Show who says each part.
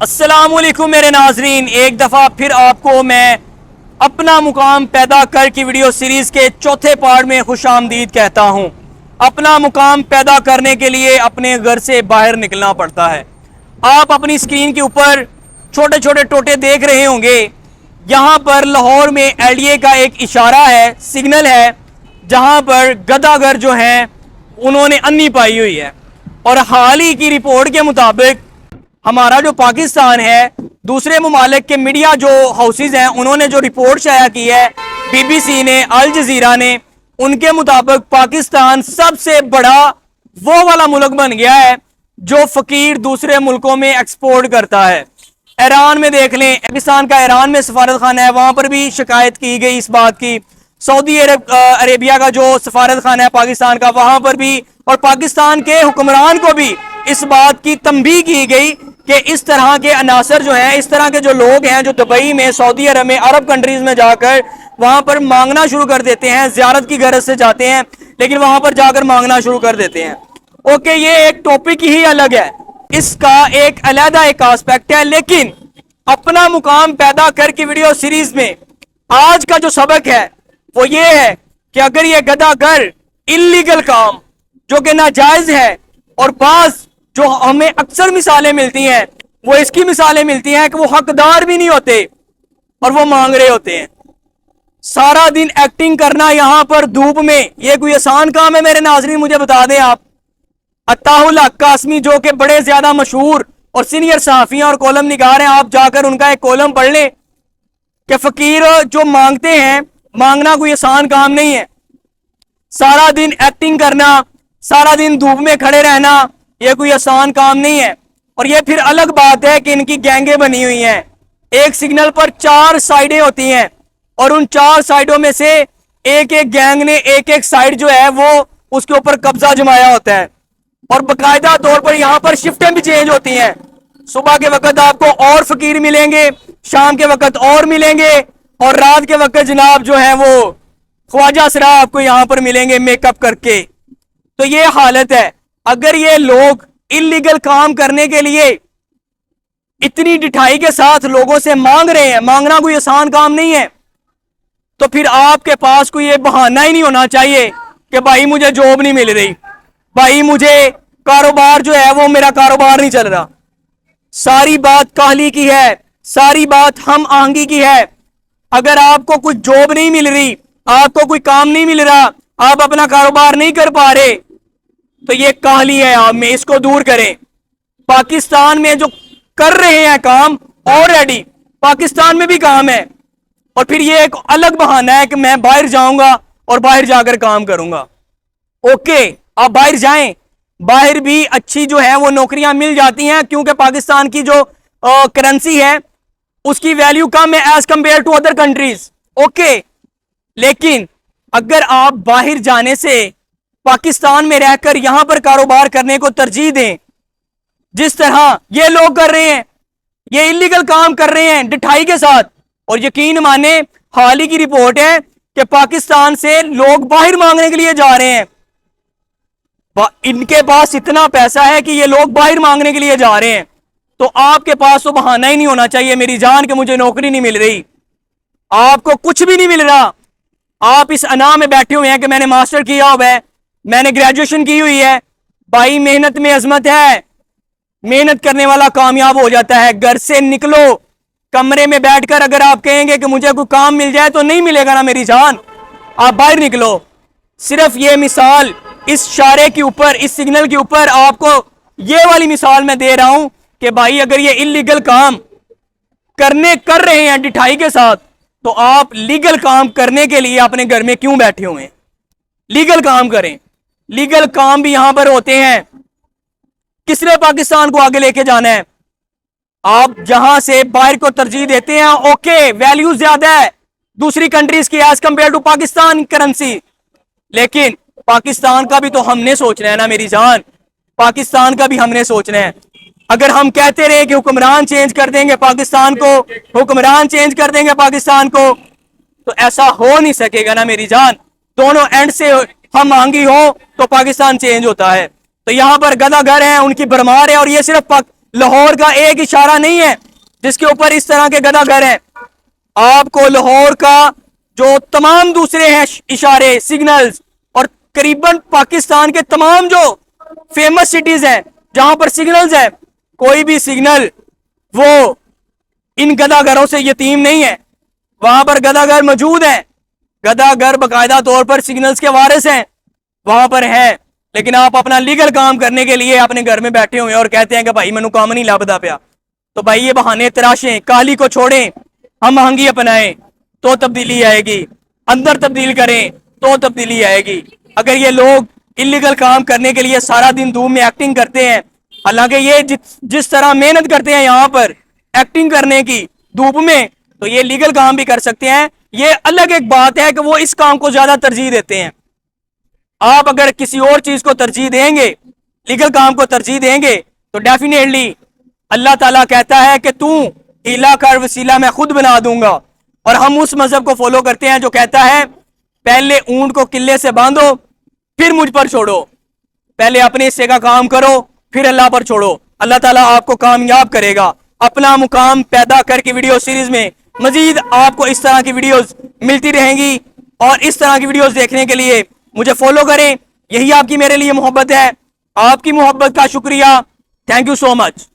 Speaker 1: अस्सलामुअलैकुम मेरे नाजरीन, एक दफ़ा फिर आपको मैं अपना मुकाम पैदा कर की वीडियो सीरीज़ के चौथे पार्ट में खुश आमदीद कहता हूँ। अपना मुकाम पैदा करने के लिए अपने घर से बाहर निकलना पड़ता है। आप अपनी स्क्रीन के ऊपर छोटे छोटे टोटे देख रहे होंगे। यहाँ पर लाहौर में एलडीए का एक इशारा है, सिग्नल है, जहाँ पर गदागर जो हैं उन्होंने अन्नी पाई हुई है। और हाल ही की रिपोर्ट के मुताबिक हमारा जो पाकिस्तान है, दूसरे ममालिक के मीडिया जो हाउसेज हैं उन्होंने जो रिपोर्ट शाया की है, बीबीसी ने, अल जजीरा ने, उनके मुताबिक पाकिस्तान सबसे बड़ा वो वाला मुल्क बन गया है जो फकीर दूसरे मुल्कों में एक्सपोर्ट करता है। ईरान में देख लें, पाकिस्तान का ईरान में सफारत खाना है, वहां पर भी शिकायत की गई इस बात की। सऊदी अरेबिया का जो सफारत खाना है पाकिस्तान का, वहां पर भी, और पाकिस्तान के हुक्मरान को भी इस बात की तंबीह की गई कि इस तरह के अनासर जो हैं, इस तरह के जो लोग हैं जो दुबई में, सऊदी अरब में, अरब कंट्रीज में जाकर वहां पर मांगना शुरू कर देते हैं, ज़ियारत की गरज से जाते हैं लेकिन वहां पर जाकर मांगना शुरू कर देते हैं। ओके, ये एक टॉपिक ही अलग है, इसका एक अलग एक एस्पेक्ट है। लेकिन अपना मुकाम पैदा कर की वीडियो सीरीज में आज का जो सबक है वो ये है कि अगर ये गदागर इल्लीगल काम जो कि नाजायज है, और बाज जो हमें अक्सर मिसालें मिलती हैं वो इसकी मिसालें मिलती हैं कि वो हकदार भी नहीं होते और वो मांग रहे होते हैं। सारा दिन एक्टिंग करना यहां पर धूप में, ये कोई आसान काम है? मेरे नाजरीन मुझे बता दें आप। अताहुल हक कासमी जो कि बड़े ज्यादा मशहूर और सीनियर सहाफी और कॉलम निगार हैं, आप जाकर उनका एक कॉलम पढ़ लें कि फकीर जो मांगते हैं, मांगना कोई आसान काम नहीं है। सारा दिन एक्टिंग करना, सारा दिन धूप में खड़े रहना, यह कोई आसान काम नहीं है। और यह फिर अलग बात है कि इनकी गैंगें बनी हुई हैं। एक सिग्नल पर 4 साइडें होती हैं और उन 4 साइडों में से एक एक गैंग ने एक एक साइड जो है वो उसके ऊपर कब्जा जमाया होता है। और बाकायदा तौर पर यहाँ पर शिफ्टें भी चेंज होती हैं। सुबह के वक्त आपको और फकीर मिलेंगे, शाम के वक्त और मिलेंगे, और रात के वक्त जनाब जो है वो ख्वाजा सरा आपको यहाँ पर मिलेंगे मेकअप करके। तो ये हालत है। अगर ये लोग इल्लीगल काम करने के लिए इतनी डिठाई के साथ लोगों से मांग रहे हैं, मांगना कोई आसान काम नहीं है, तो फिर आपके पास कोई ये बहाना ही नहीं होना चाहिए कि भाई मुझे जॉब नहीं मिल रही, भाई मुझे कारोबार जो है वो मेरा कारोबार नहीं चल रहा। सारी बात काहली की है, सारी बात हम आहंगी की है। अगर आपको कोई जॉब नहीं मिल रही, आपको कोई काम नहीं मिल रहा, आप अपना कारोबार नहीं कर पा रहे, तो ये काहली है आप में, इसको दूर करें। पाकिस्तान में जो कर रहे हैं काम, ऑलरेडी पाकिस्तान में भी काम है, और फिर ये एक अलग बहाना है कि मैं बाहर जाऊंगा और बाहर जाकर काम करूंगा। ओके, आप बाहर जाएं, बाहर भी अच्छी जो है वो नौकरियां मिल जाती हैं, क्योंकि पाकिस्तान की जो करेंसी है उसकी वैल्यू कम है as compared to other countries. Okay, लेकिन अगर आप बाहर जाने से पाकिस्तान में रहकर यहां पर कारोबार करने को तरजीह दें, जिस तरह ये लोग कर रहे हैं, ये इल्लीगल काम कर रहे हैं डिठाई के साथ, और यकीन माने हाल ही की रिपोर्ट है कि पाकिस्तान से लोग बाहर मांगने के लिए जा रहे हैं। इनके पास इतना पैसा है कि ये लोग बाहर मांगने के लिए जा रहे हैं। तो आपके पास तो बहाना ही नहीं होना चाहिए मेरी जान कि मुझे नौकरी नहीं मिल रही। आपको कुछ भी नहीं मिल रहा, आप इस अना में बैठे हुए हैं कि मैंने मास्टर किया हुआ है, मैंने ग्रेजुएशन की हुई है। भाई मेहनत में अजमत है, मेहनत करने वाला कामयाब हो जाता है। घर से निकलो, कमरे में बैठकर अगर आप कहेंगे कि मुझे कोई काम मिल जाए, तो नहीं मिलेगा ना मेरी जान। आप बाहर निकलो। सिर्फ ये मिसाल इस इशारे के ऊपर, इस सिग्नल के ऊपर आपको ये वाली मिसाल मैं दे रहा हूं कि भाई अगर ये इल्लीगल काम कर रहे हैं डिठाई के साथ, तो आप लीगल काम करने के लिए अपने घर में क्यों बैठे हुए हैं? लीगल काम करें। लीगल काम भी यहां पर होते हैं। किसने पाकिस्तान को आगे लेके जाना है? आप जहां से बाहर को तरजीह देते हैं, ओके, वैल्यू ज्यादा है दूसरी कंट्रीज की as compared to Pakistan currency, लेकिन पाकिस्तान का भी तो हमने सोचना है ना मेरी जान। पाकिस्तान का भी हमने सोचना है। अगर हम कहते रहे कि हुक्मरान चेंज कर देंगे पाकिस्तान को, हुक्मरान चेंज कर देंगे पाकिस्तान को, तो ऐसा हो नहीं सकेगा ना मेरी जान। दोनों एंड से हम मांगी हो तो पाकिस्तान चेंज होता है। तो यहां पर गदागर हैं, उनकी भरमार है, और ये सिर्फ लाहौर का एक इशारा नहीं है जिसके ऊपर इस तरह के गदागर हैं। आपको लाहौर का जो तमाम दूसरे हैं इशारे, सिग्नल्स, और करीबन पाकिस्तान के तमाम जो फेमस सिटीज हैं जहां पर सिग्नल्स हैं, कोई भी सिग्नल वो इन गदागरों से यतीम नहीं है। वहां पर गदागर मौजूद हैं, गदागर बाकायदा तौर पर सिग्नल्स के वारिस हैं, वहां पर हैं। लेकिन आप अपना लीगल काम करने के लिए अपने घर में बैठे हुए और कहते हैं कि भाई मैनू काम नहीं लभदा पिया। तो भाई ये बहाने तराशें, काली को छोड़ें, हम महंगी अपनाएं तो तब्दीली आएगी, अंदर तब्दील करें तो तब्दीली आएगी। अगर ये लोग इलीगल काम करने के लिए सारा दिन धूप में एक्टिंग करते हैं, हालांकि ये जिस तरह मेहनत करते हैं यहाँ पर एक्टिंग करने की धूप में, तो ये लीगल काम भी कर सकते हैं। ये अलग एक बात है कि वो इस काम को ज्यादा तरजीह देते हैं। आप अगर किसी और चीज को तरजीह देंगे, लीगल काम को तरजीह देंगे, तो डेफिनेटली अल्लाह ताला कहता है कि तू हीला कर वसीला मैं खुद बना दूंगा। और हम उस मजहब को फॉलो करते हैं जो कहता है पहले ऊंट को किले से बांधो फिर मुझ पर छोड़ो, पहले अपने हिस्से का काम करो फिर अल्लाह पर छोड़ो। अल्लाह ताला आपको कामयाब करेगा। अपना मुकाम पैदा करके वीडियो सीरीज में मजीद आपको इस तरह की वीडियोस मिलती रहेंगी, और इस तरह की वीडियोस देखने के लिए मुझे फॉलो करें। यही आपकी मेरे लिए मोहब्बत है। आपकी मोहब्बत का शुक्रिया। Thank you so much.